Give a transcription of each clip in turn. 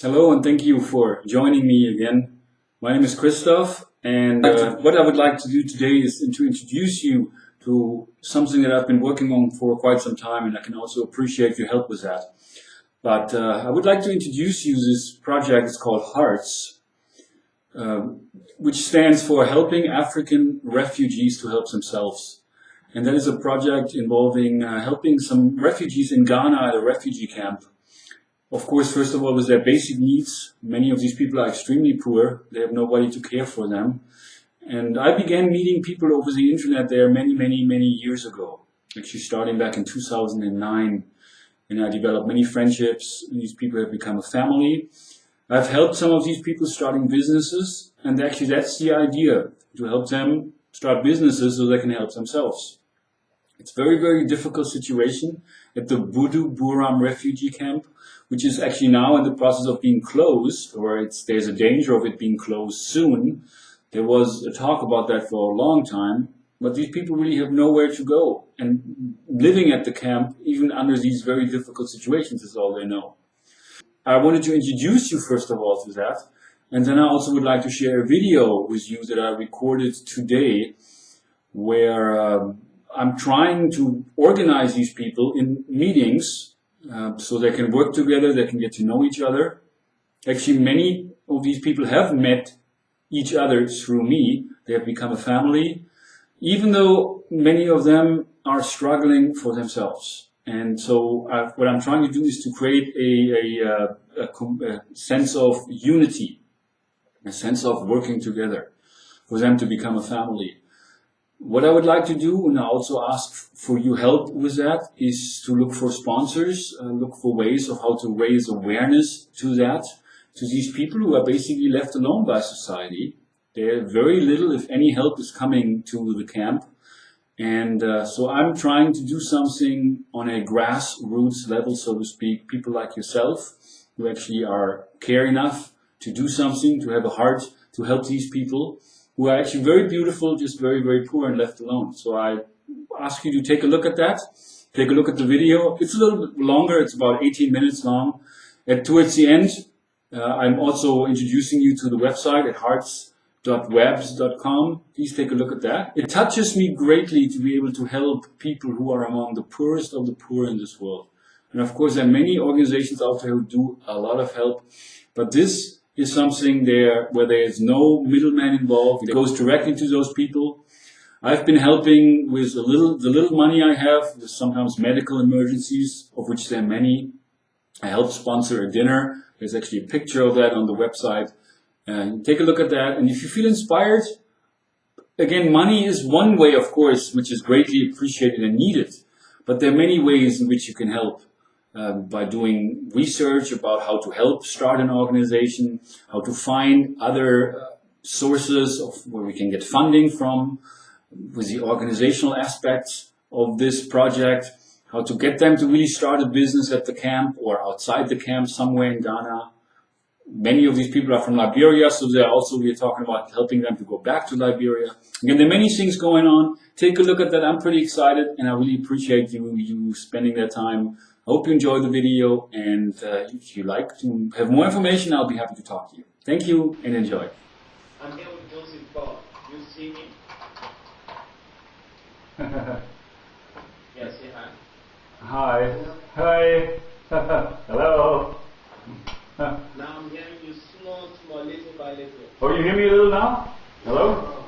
Hello, and thank you for joining me again. My name is Christoph, and what I would like to do today is to introduce you to something that I've been working on for quite some time, and I can also appreciate your help with that. But I would like to introduce you to this project. It's called HEARThs, which stands for Helping African Refugees to Help Themselves. And that is a project involving helping some refugees in Ghana at a refugee camp. Of course, first of all, with their basic needs. Many of these people are extremely poor. They have nobody to care for them. And I began meeting people over the internet there many years ago. Actually starting back in 2009. And I developed many friendships. And these people have become a family. I've helped some of these people starting businesses. And actually that's the idea, to help them start businesses so they can help themselves. It's a very difficult situation at the Buduburam refugee camp, which is actually now in the process of being closed, or there's a danger of it being closed soon. There was a talk about that for a long time, but these people really have nowhere to go. And living at the camp, even under these very difficult situations, is all they know. I wanted to introduce you first of all to that, and then I also would like to share a video with you that I recorded today, where I'm trying to organize these people in meetings so they can work together, they can get to know each other. Actually, many of these people have met each other through me. They have become a family, even though many of them are struggling for themselves. And so what I'm trying to do is to create a sense of unity, a sense of working together for them to become a family. What I would like to do, and I also ask for your help with that, is to look for sponsors, look for ways of how to raise awareness to that, to these people who are basically left alone by society. There very little, if any, help is coming to the camp. And so I'm trying to do something on a grassroots level, so to speak, people like yourself, who actually care enough to do something, to have a heart to help these people, who are actually very beautiful, just very poor and left alone. So I ask you to take a look at that. Take a look at the video. It's a little bit longer. It's about 18 minutes long. And towards the end, I'm also introducing you to the website at hearts.webs.com. Please take a look at that. It touches me greatly to be able to help people who are among the poorest of the poor in this world. And of course, there are many organizations out there who do a lot of help, but this is something where there is no middleman involved. It goes directly to those people. I've been helping with the little money I have, with sometimes medical emergencies, of which there are many. I helped sponsor a dinner. There's actually a picture of that on the website. Take a look at that. And if you feel inspired, again, money is one way, of course, which is greatly appreciated and needed. But there are many ways in which you can help. By doing research about how to help start an organization, how to find other sources of where we can get funding from, with the organizational aspects of this project, how to get them to really start a business at the camp or outside the camp somewhere in Ghana. Many of these people are from Liberia, so we're talking about helping them to go back to Liberia. Again, there are many things going on. Take a look at that. I'm pretty excited, and I really appreciate you spending that time. I hope you enjoyed the video, and if you'd like to have more information, I'll be happy to talk to you. Thank you, and enjoy. I'm here with Joseph Paul. You see me? Yes, say hi. Hi. Hi. Hello. Now I'm hearing you small, little by little. Oh, you hear me a little now? Hello?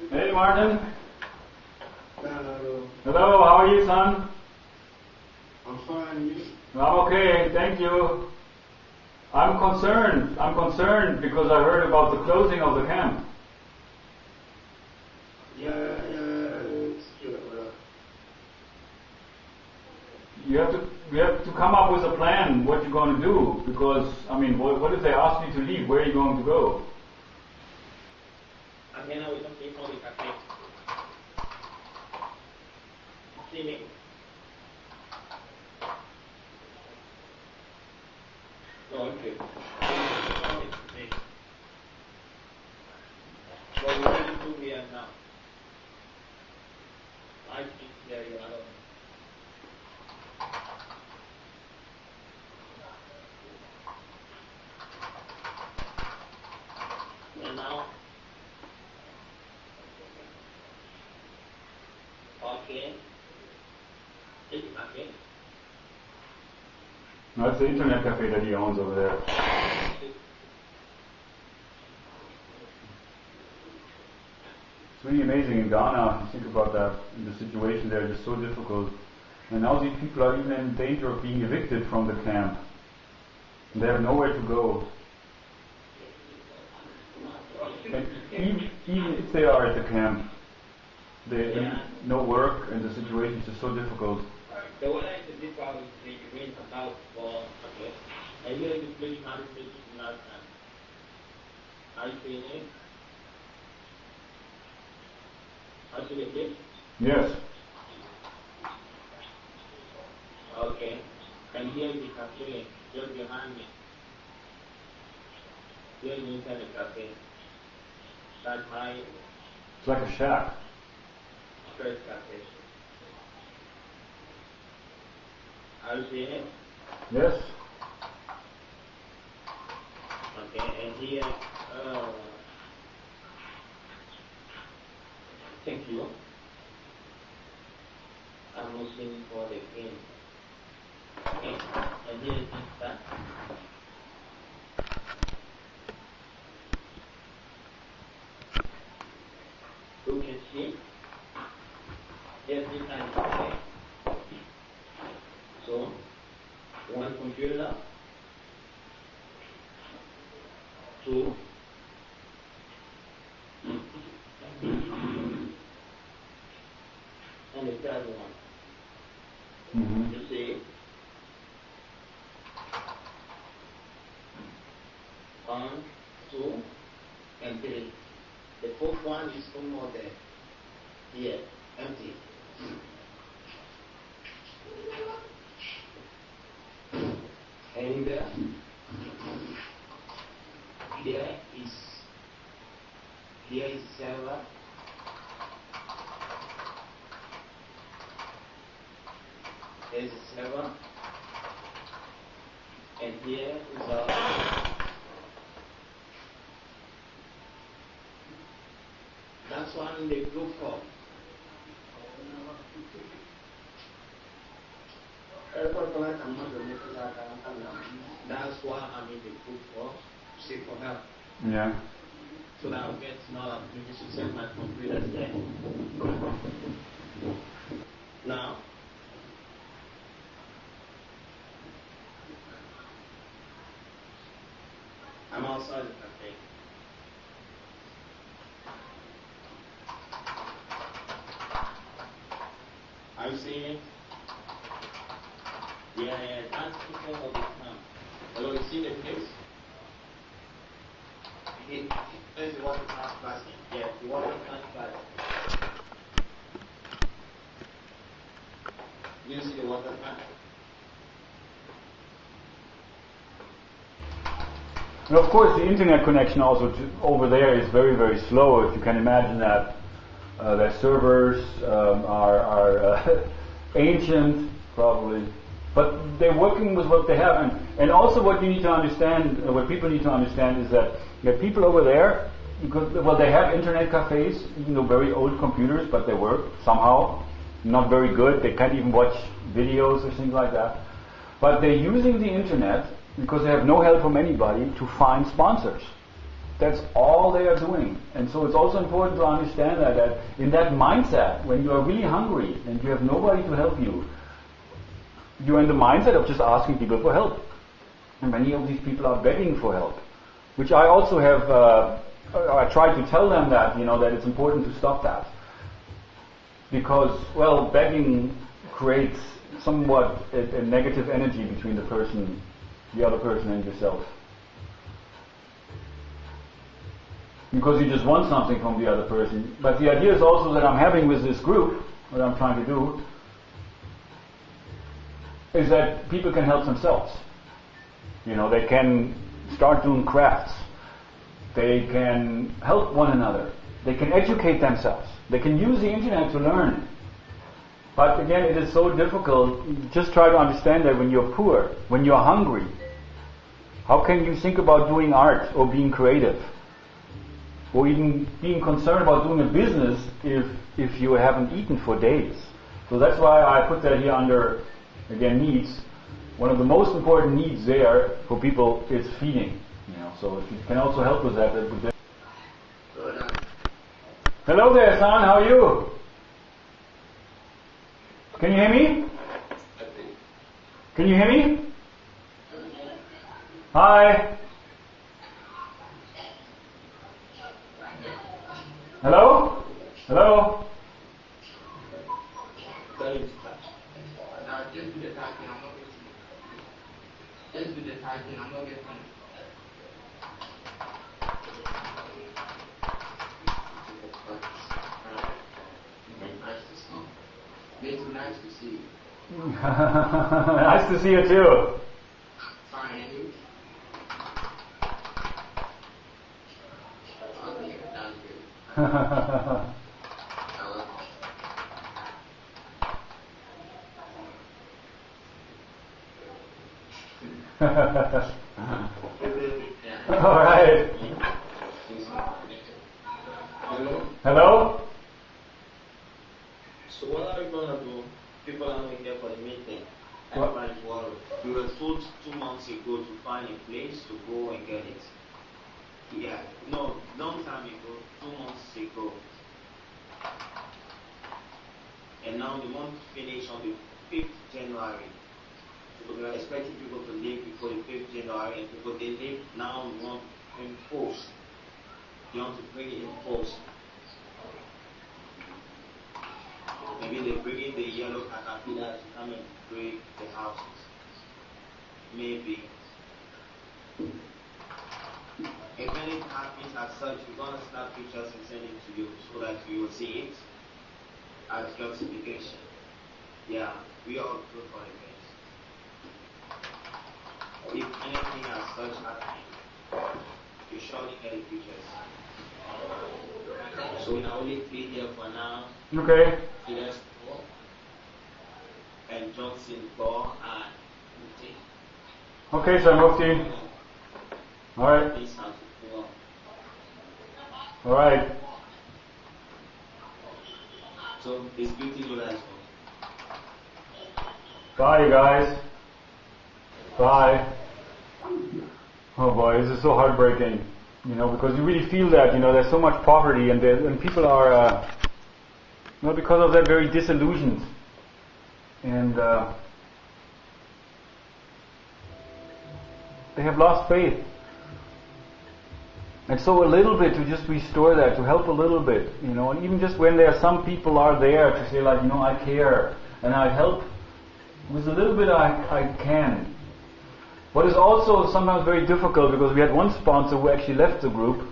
Hey, Martin. Hello, how are you, son? I'm fine, you? I'm okay, thank you. I'm concerned because I heard about the closing of the camp. Yeah, it's good. You have to come up with a plan what you're going to do, because, I mean, what if they ask you to leave? Where are you going to go? I'm here now with some people with a cake. See me? No, okay. What we really do here now. I think there you are. Now, okay. Okay. No, it's the internet cafe that he owns over there. It's really amazing in Ghana, if you think about that, the situation there is just so difficult. And now these people are even in danger of being evicted from the camp. They have nowhere to go. And even if they are at the camp, they have no work and the situation is just so difficult. The one I did this was the main about for okay. I really to play how to play last time. Are you feeling it? How should it be? Yes. Okay. And here the cafe, just behind me. Here in inside the cafe. That's my It's like a shack. first cafe. Are you seeing it? Yes. Okay, and here, thank you. I'm looking for the game. Okay, and here is that. You can see. Yes, this time. Okay. So, one computer, two, and the third one. Mm-hmm. You see? One, two, and three. The fourth one is no more there. Here, empty. And here is server. There is a server. And here is that's one the group call. That's why I'm in the group call to seek for help. Yeah. So that I'll get more application to set my computers there. Now, I'm outside the cafe. Are you seeing it? Yeah, that's people all the time. Hello, you see the place? There's the water plastic. Yeah, the water plastic. Do you see the water plastic? And of course, the internet connection also over there is very, very slow. If you can imagine that their servers are ancient, probably, but they're working with what they have. And also, what you need to understand, what people need to understand, is that people over there, because they have internet cafes, even though very old computers, but they work somehow. Not very good. They can't even watch videos or things like that. But they're using the internet because they have no help from anybody to find sponsors. That's all they are doing. And so it's also important to understand that in that mindset, when you are really hungry and you have nobody to help you, you're in the mindset of just asking people for help. And many of these people are begging for help, which I also have, I try to tell them that, that it's important to stop that. Because, begging creates somewhat a negative energy between the other person and yourself. Because you just want something from the other person. But the idea is also that I'm having with this group, what I'm trying to do, is that people can help themselves. They can start doing crafts. They can help one another. They can educate themselves. They can use the internet to learn. But again, it is so difficult. Just try to understand that when you're poor, when you're hungry, how can you think about doing art or being creative? or even being concerned about doing a business if you haven't eaten for days. So that's why I put that here under, again, needs. One of the most important needs there for people is feeding. So if you can also help with that, that would be. Hello there, son. How are you? Can you hear me? Can you hear me? Hi. Hello? Hello? Just do the typing, I'm not getting it. Just do the typing, I'm not getting it. Nice to see you. Me too, nice to see you. Nice to see you too. Fine, and you? Okay, that's good. All right. Hello? Hello? So what are we gonna do? People are not here for the meeting. What? Everybody's worried. We were told 2 months ago to find a place to go and get it. Yeah, no, long time ago, 2 months ago. And now the month finished on the 5th January. So we are expecting people to leave before the 5th January, and people they leave now, we want to enforce. You want to bring it in force. Maybe they bring in the yellow caterpillar to come and break the houses. Maybe. If anything happens as such, we're going to snap pictures and send it to you so that you will see it as justification. Yeah, we are good for the case. If anything as such happens, you surely get the pictures. So we only be here for now. Okay. Yes, and Johnson Ball and Mute. Okay, Sir Mufti. All right. This has to go on. All right. So it's beautiful as well. Bye, you guys. Bye. Oh boy, this is so heartbreaking. Because you really feel that. There's so much poverty, and people are, because of that, very disillusioned, and they have lost faith. And so a little bit to just restore that, to help a little bit, and even just when there are some people are there to say like, I care and I help with a little bit I can. What is also sometimes very difficult, because we had one sponsor who actually left the group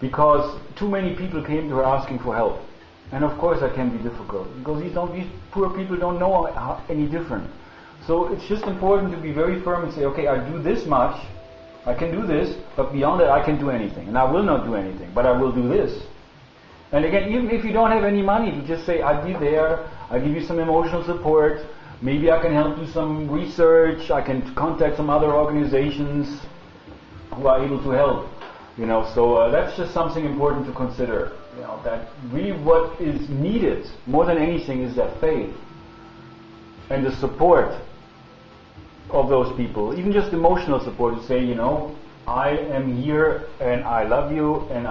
because too many people came to her asking for help. And of course that can be difficult, because these poor people don't know any different. So it's just important to be very firm and say, okay, I do this much, I can do this, but beyond that I can do anything. And I will not do anything, but I will do this. And again, even if you don't have any money, you just say, I'll be there, I'll give you some emotional support, maybe I can help do some research, I can contact some other organizations who are able to help. So that's just something important to consider. That really what is needed more than anything is that faith and the support of those people, even just emotional support, to say, I am here and I love you, and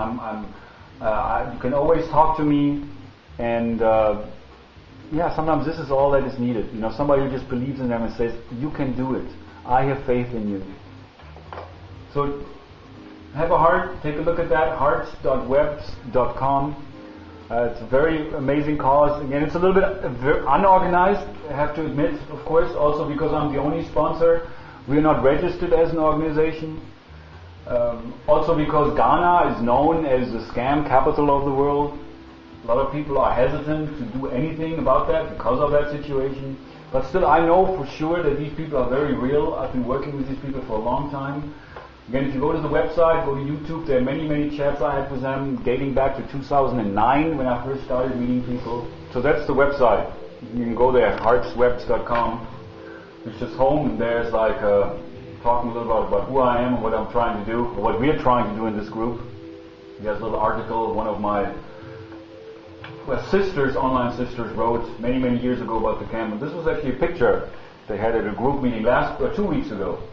you can always talk to me, and sometimes this is all that is needed. Somebody who just believes in them and says, you can do it, I have faith in you. So have a heart, take a look at that, hearts.webs.com. It's a very amazing cause. Again, it's a little bit unorganized, I have to admit, of course, also because I'm the only sponsor. We're not registered as an organization. Also because Ghana is known as the scam capital of the world. A lot of people are hesitant to do anything about that because of that situation. But still, I know for sure that these people are very real. I've been working with these people for a long time. Again, if you go to the website, go to YouTube, there are many, many chats I had with them dating back to 2009 when I first started meeting people. So that's the website. You can go there, heartswebs.com. It's just home, and there's like talking a little about who I am and what I'm trying to do, or what we're trying to do in this group. He has a little article one of my sisters, online sisters, wrote many, many years ago about the camp. And this was actually a picture they had at a group meeting 2 weeks ago.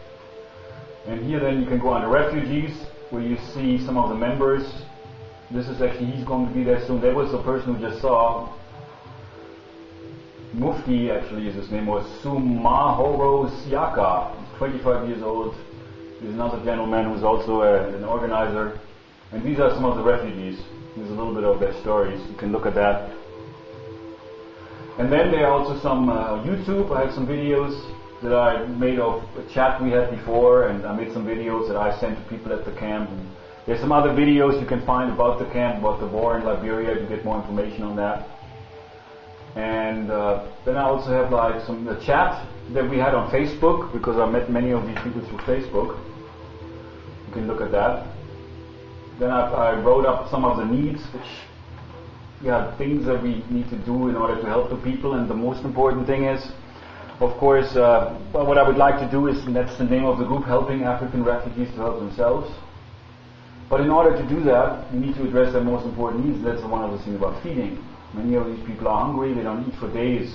And here then you can go on to refugees, where you see some of the members. This is actually, he's going to be there soon. There was the person who just saw. Mufti, actually, his name was Sumahoro Siaka. He's 25 years old. He's another gentleman who's also an organizer. And these are some of the refugees. Here's a little bit of their stories. You can look at that. And then there are also some YouTube. I have some videos that I made of a chat we had before, and I made some videos that I sent to people at the camp. And there's some other videos you can find about the camp, about the war in Liberia, to get more information on that. And then I also have like the chat that we had on Facebook, because I met many of these people through Facebook. You can look at that. Then I wrote up some of the needs, things that we need to do in order to help the people. And the most important thing is, of course, what I would like to do is, and that's the name of the group, helping African refugees to help themselves. But in order to do that, we need to address their most important needs. That's one of the things about feeding. Many of these people are hungry, they don't eat for days.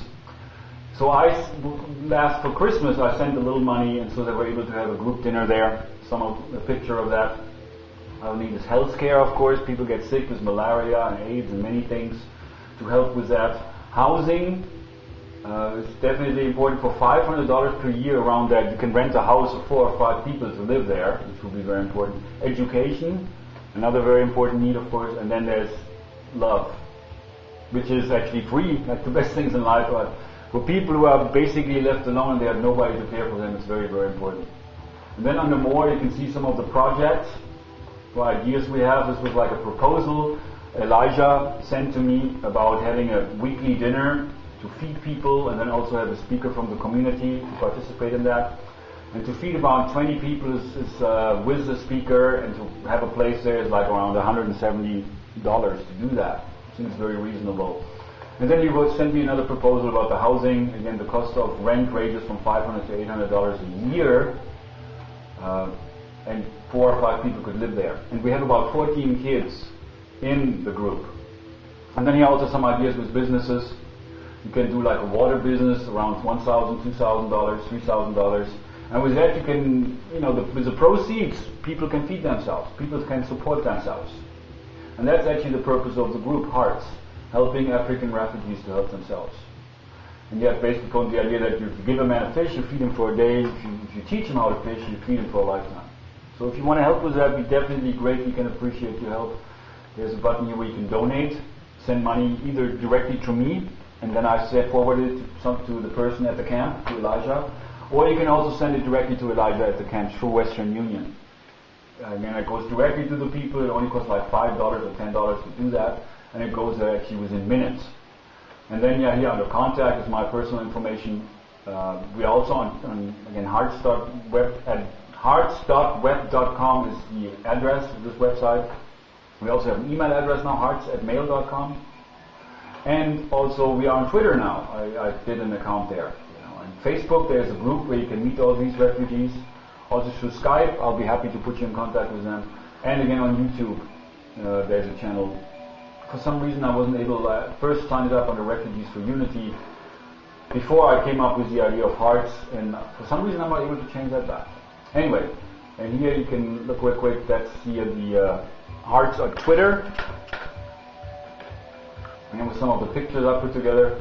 So for Christmas, I sent a little money, and so they were able to have a group dinner there. A picture of that. Our need is health care, of course. People get sick with malaria and AIDS and many things. To help with that. Housing is definitely important. For $500 per year around that, you can rent a house of 4 or 5 people to live there, which will be very important. Education, another very important need, of course. And then there's love, which is actually free, like the best things in life. But for people who are basically left alone and they have nobody to care for them, it's very, very important. And then under more, you can see some of the projects, the ideas we have. This was like a proposal Elijah sent to me about having a weekly dinner to feed people, and then also have a speaker from the community to participate in that. And to feed about 20 people is with the speaker, and to have a place there is like around $170 to do that. Seems very reasonable. And then he sent me another proposal about the housing. Again, the cost of rent ranges from $500 to $800 a year, and 4 or 5 people could live there. And we have about 14 kids in the group. And then he also some ideas with businesses. You can do like a water business around $1,000, $2,000, $3,000. And with that you can, with the proceeds, people can feed themselves. People can support themselves. And that's actually the purpose of the group, HEARThs, helping African refugees to help themselves. And you have basically the idea that you give a man a fish, you feed him for a day. If you teach him how to fish, you feed him for a lifetime. So if you want to help with that, we definitely greatly can appreciate your help. There's a button here where you can donate, send money either directly to me, and then I forward it to the person at the camp, to Elijah, or you can also send it directly to Elijah at the camp through Western Union. Again, it goes directly to the people. It only costs like $5 or $10 to do that, and it goes there actually within minutes. And then here under contact is my personal information. We also on again hearts.web.com is the address of this website. We also have an email address now, hearts@mail.com. And also we are on Twitter now. I did an account there. On Facebook there's a group where you can meet all these refugees. Also through Skype, I'll be happy to put you in contact with them. And again on YouTube, there's a channel. For some reason I wasn't able to first sign it up under Refugees for Unity before I came up with the idea of HEARThs, and for some reason I'm not able to change that back. Anyway, and here you can look real quick, that's here the HEARThs on Twitter. And with some of the pictures I put together,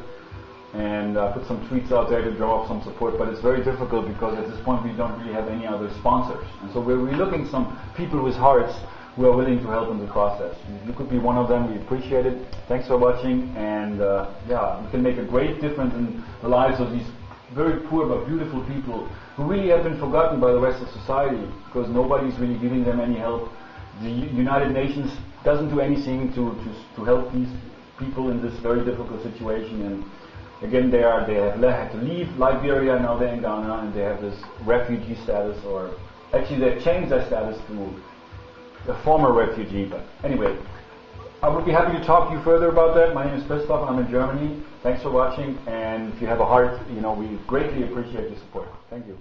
and I put some tweets out there to draw up some support, but it's very difficult because at this point we don't really have any other sponsors. And so we're looking some people with hearts who are willing to help in the process. You could be one of them, we appreciate it. Thanks for watching, and we can make a great difference in the lives of these very poor but beautiful people who really have been forgotten by the rest of society because nobody's really giving them any help. The United Nations doesn't do anything to help these people in this very difficult situation, and again they have had to leave Liberia, now they're in Ghana, and they have this refugee status, or actually they've changed their status to a former refugee. But anyway, I would be happy to talk to you further about that. My name is Christoph, I'm in Germany. Thanks for watching, and if you have a heart, we greatly appreciate your support. Thank you.